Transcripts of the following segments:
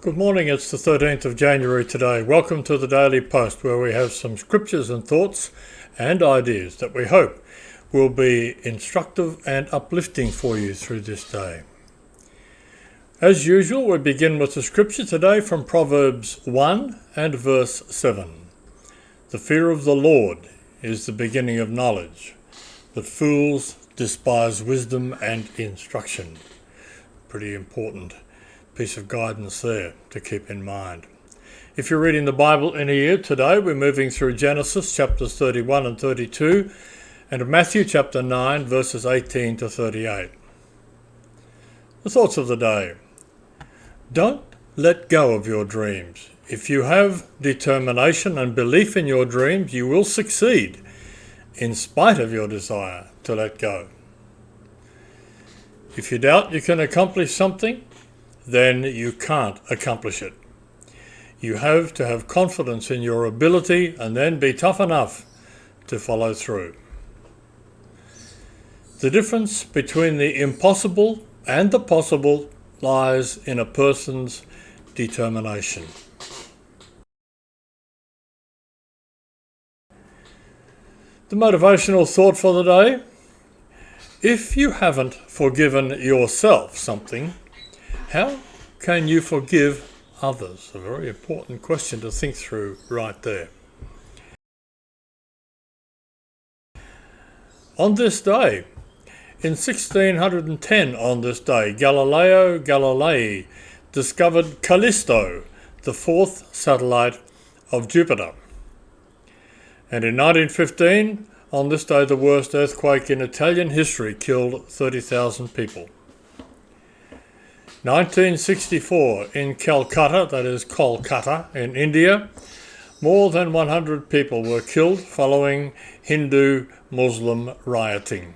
Good morning, it's the 13th of January today. Welcome to the Daily Post, where we have some scriptures and thoughts and ideas that we hope will be instructive and uplifting for you through this day. As usual, we begin with the scripture today from Proverbs 1 and verse 7. The fear of the Lord is the beginning of knowledge, but fools despise wisdom and instruction. Pretty important piece of guidance there to keep in mind. If you're reading the Bible in a year today, we're moving through Genesis chapters 31 and 32 and Matthew chapter 9 verses 18 to 38. The thoughts of the day. Don't let go of your dreams. If you have determination and belief in your dreams, you will succeed in spite of your desire to let go. If you doubt you can accomplish something, then you can't accomplish it. You have to have confidence in your ability and then be tough enough to follow through. The difference between the impossible and the possible lies in a person's determination. The motivational thought for the day: if you haven't forgiven yourself something, how can you forgive others? A very important question to think through right there. On this day, in 1610 on this day, Galileo Galilei discovered Callisto, the fourth satellite of Jupiter. And in 1915, on this day, the worst earthquake in Italian history killed 30,000 people. 1964 in Calcutta, that is Kolkata in India, more than 100 people were killed following Hindu-Muslim rioting.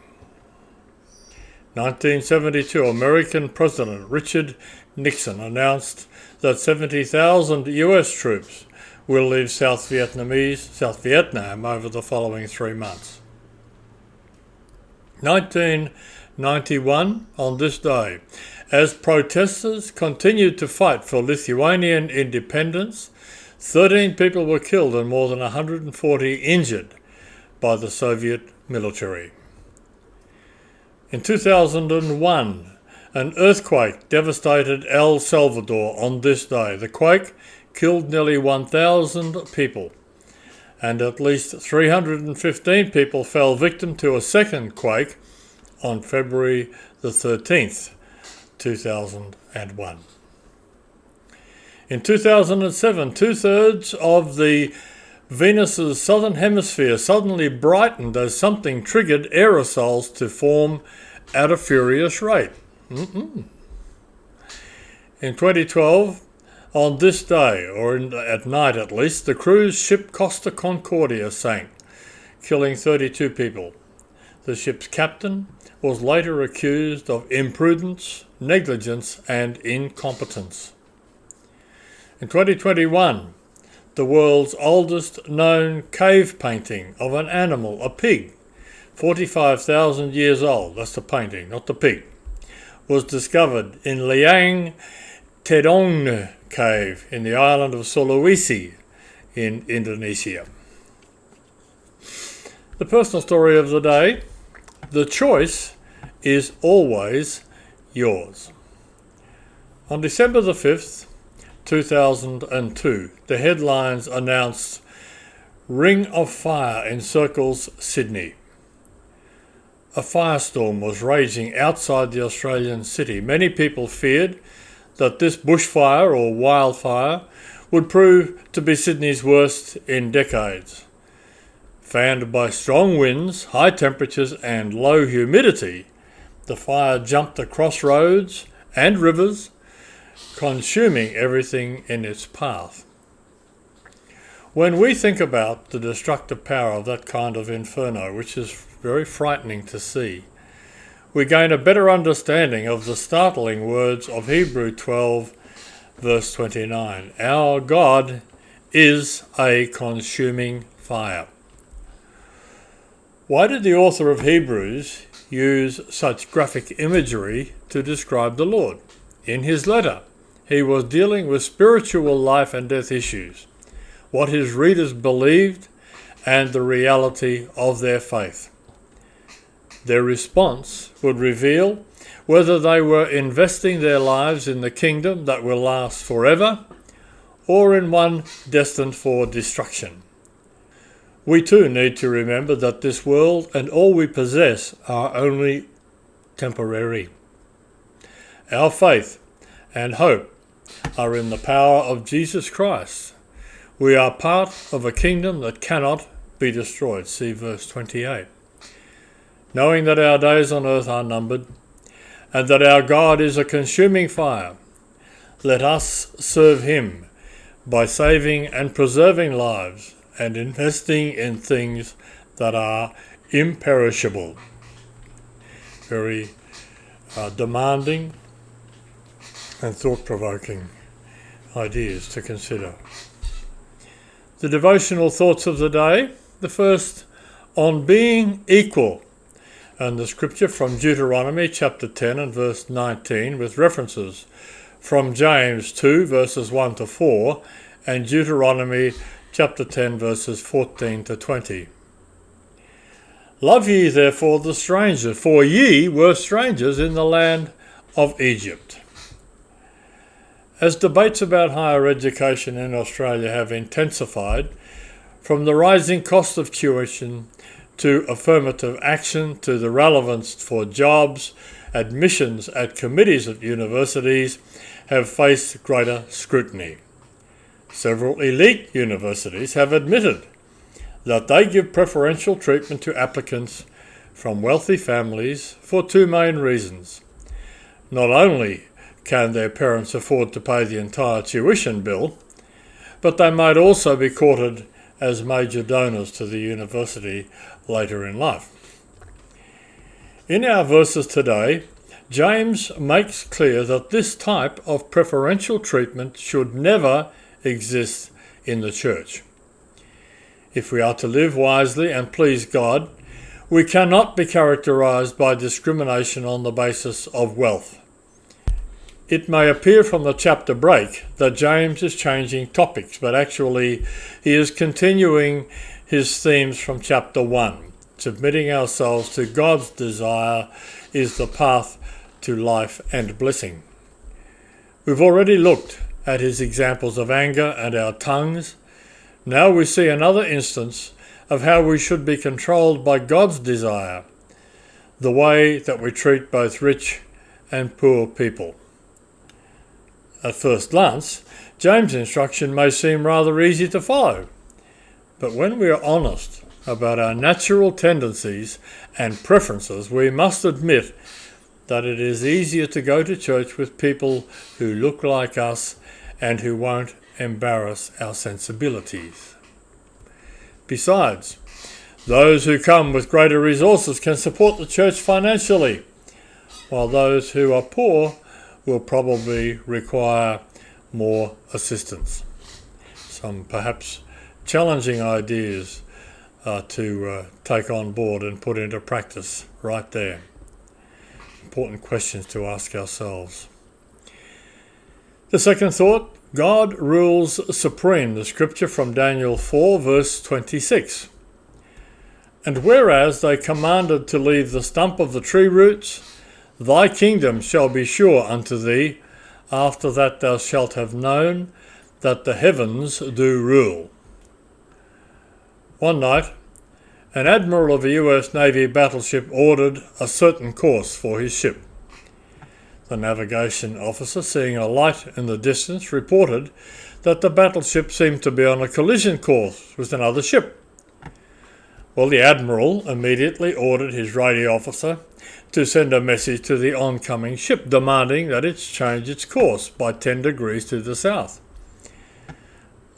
1972, American President Richard Nixon announced that 70,000 US troops will leave South Vietnam over the following 3 months. 1991, on this day, as protesters continued to fight for Lithuanian independence, 13 people were killed and more than 140 injured by the Soviet military. In 2001, an earthquake devastated El Salvador on this day. The quake killed nearly 1,000 people, and at least 315 people fell victim to a second quake on February the 13th. 2001. In 2007, 2/3 of the Venus's southern hemisphere suddenly brightened as something triggered aerosols to form at a furious rate. In 2012, on this day, or at night at least, the cruise ship Costa Concordia sank, killing 32 people. The ship's captain was later accused of imprudence, negligence, and incompetence. In 2021, the world's oldest known cave painting of an animal, a pig, 45,000 years old, that's the painting, not the pig, was discovered in Liang Tedong Cave in the island of Sulawesi in Indonesia. The personal story of the day: the choice is always yours. On December the 5th, 2002, the headlines announced Ring of Fire encircles Sydney. A firestorm was raging outside the Australian city. Many people feared that this bushfire or wildfire would prove to be Sydney's worst in decades. Fanned by strong winds, high temperatures and low humidity, the fire jumped across roads and rivers, consuming everything in its path. When we think about the destructive power of that kind of inferno, which is very frightening to see, we gain a better understanding of the startling words of Hebrew 12, verse 29. Our God is a consuming fire. Why did the author of Hebrews use such graphic imagery to describe the Lord? In his letter, he was dealing with spiritual life and death issues, what his readers believed, and the reality of their faith. Their response would reveal whether they were investing their lives in the kingdom that will last forever or in one destined for destruction. We too need to remember that this world and all we possess are only temporary. Our faith and hope are in the power of Jesus Christ. We are part of a kingdom that cannot be destroyed. See verse 28. Knowing that our days on earth are numbered, and that our God is a consuming fire, let us serve him by saving and preserving lives and investing in things that are imperishable. Very demanding and thought-provoking ideas to consider. The devotional thoughts of the day. The first, on being equal, and the scripture from Deuteronomy chapter 10 and verse 19 with references from James 2 verses 1 to 4 and Deuteronomy chapter 10 verses 14 to 20. Love ye therefore the stranger, for ye were strangers in the land of Egypt. As debates about higher education in Australia have intensified, from the rising cost of tuition to affirmative action to the relevance for jobs, admissions at committees at universities have faced greater scrutiny. Several elite universities have admitted that they give preferential treatment to applicants from wealthy families for two main reasons. Not only can their parents afford to pay the entire tuition bill, but they might also be courted as major donors to the university later in life. In our verses today, James makes clear that this type of preferential treatment should never exist in the church. If we are to live wisely and please God, we cannot be characterized by discrimination on the basis of wealth. It may appear from the chapter break that James is changing topics, but actually he is continuing his themes from chapter 1. Submitting ourselves to God's desire is the path to life and blessing. We've already looked at his examples of anger and our tongues. Now we see another instance of how we should be controlled by God's desire, the way that we treat both rich and poor people. At first glance, James' instruction may seem rather easy to follow, but when we are honest about our natural tendencies and preferences, we must admit that it is easier to go to church with people who look like us and who won't embarrass our sensibilities. Besides, those who come with greater resources can support the church financially, while those who are poor will probably require more assistance. Some perhaps challenging ideas to take on board and put into practice right there. Important questions to ask ourselves. The second thought, God rules supreme. The scripture from Daniel 4 verse 26. And whereas they commanded to leave the stump of the tree roots, thy kingdom shall be sure unto thee, after that thou shalt have known that the heavens do rule. One night, an admiral of a US Navy battleship ordered a certain course for his ship. The navigation officer, seeing a light in the distance, reported that the battleship seemed to be on a collision course with another ship. Well, the admiral immediately ordered his radio officer to send a message to the oncoming ship demanding that it change its course by 10 degrees to the south.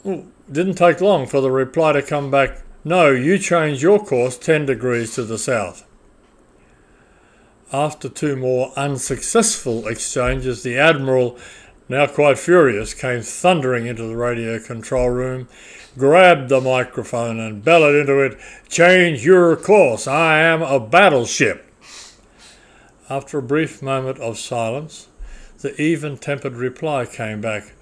Well, didn't take long for the reply to come back, no, you change your course 10 degrees to the south. After two more unsuccessful exchanges, the admiral, now quite furious, came thundering into the radio control room, grabbed the microphone and bellowed into it, change your course, I am a battleship. After a brief moment of silence, the even-tempered reply came back,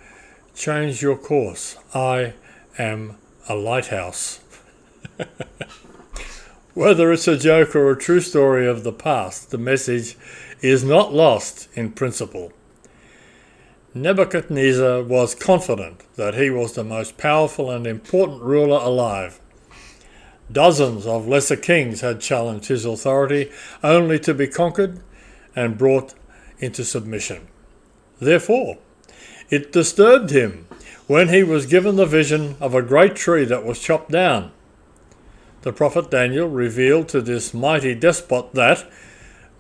"Change your course. I am a lighthouse." Whether it's a joke or a true story of the past, the message is not lost in principle. Nebuchadnezzar was confident that he was the most powerful and important ruler alive. Dozens of lesser kings had challenged his authority only to be conquered and brought into submission. Therefore, it disturbed him when he was given the vision of a great tree that was chopped down. The prophet Daniel revealed to this mighty despot that,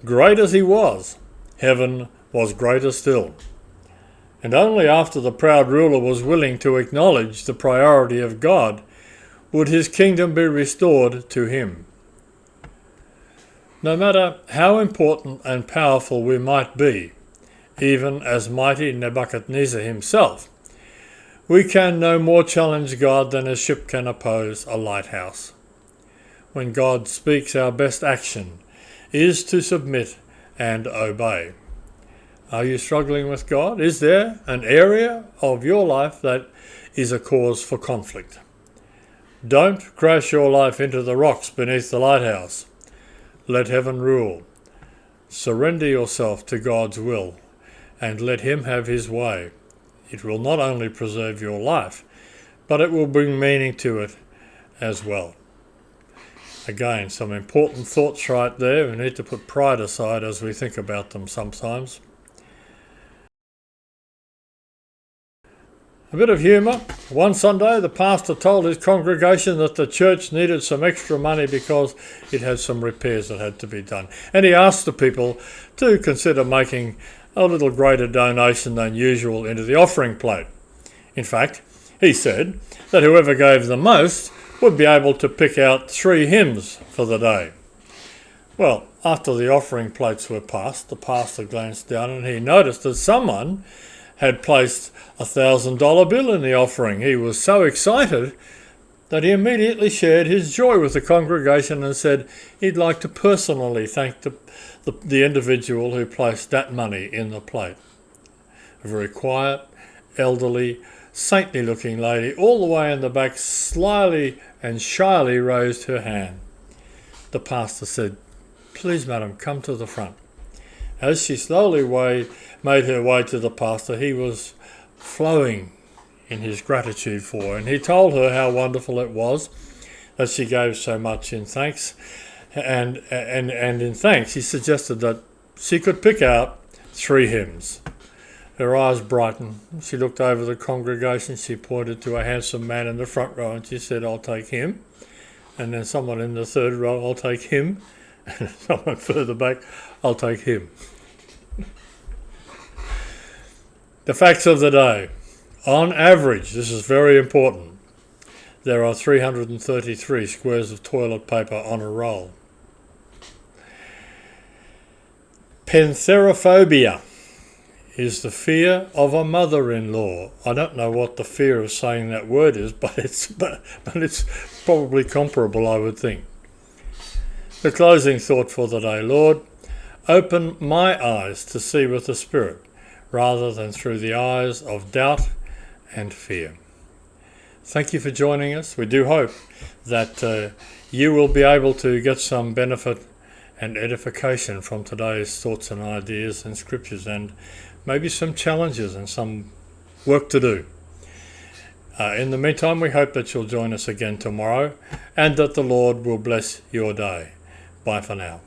great as he was, heaven was greater still. And only after the proud ruler was willing to acknowledge the priority of God would his kingdom be restored to him. No matter how important and powerful we might be, even as mighty Nebuchadnezzar himself, we can no more challenge God than a ship can oppose a lighthouse. When God speaks, our best action is to submit and obey. Are you struggling with God? Is there an area of your life that is a cause for conflict? Don't crash your life into the rocks beneath the lighthouse. Let heaven rule. Surrender yourself to God's will and let Him have His way. It will not only preserve your life, but it will bring meaning to it as well. Again, some important thoughts right there. We need to put pride aside as we think about them sometimes. A bit of humour. One Sunday, the pastor told his congregation that the church needed some extra money because it had some repairs that had to be done. And he asked the people to consider making a little greater donation than usual into the offering plate. In fact, he said that whoever gave the most would be able to pick out 3 hymns for the day. Well, after the offering plates were passed, the pastor glanced down and he noticed that someone had placed a $1,000 bill in the offering. He was so excited that he immediately shared his joy with the congregation and said he'd like to personally thank the individual who placed that money in the plate. A very quiet, elderly, saintly-looking lady all the way in the back slyly and shyly raised her hand. The pastor said, "Please, madam, come to the front." As she slowly made her way to the pastor, he was flowing in his gratitude for her, and he told her how wonderful it was that she gave so much in thanks. And in thanks, he suggested that she could pick out 3 hymns. Her eyes brightened. She looked over the congregation. She pointed to a handsome man in the front row and she said, "I'll take him." And then someone in the third row, "I'll take him." And someone further back, "I'll take him." The facts of the day. On average, this is very important, there are 333 squares of toilet paper on a roll. Pantherophobia is the fear of a mother-in-law. I don't know what the fear of saying that word is, but it's probably comparable, I would think. The closing thought for the day. Lord, open my eyes to see with the Spirit, rather than through the eyes of doubt and fear. Thank you for joining us. We do hope that you will be able to get some benefit and edification from today's thoughts and ideas and scriptures, and maybe some challenges and some work to do. In the meantime, we hope that you'll join us again tomorrow and that the Lord will bless your day. Bye for now.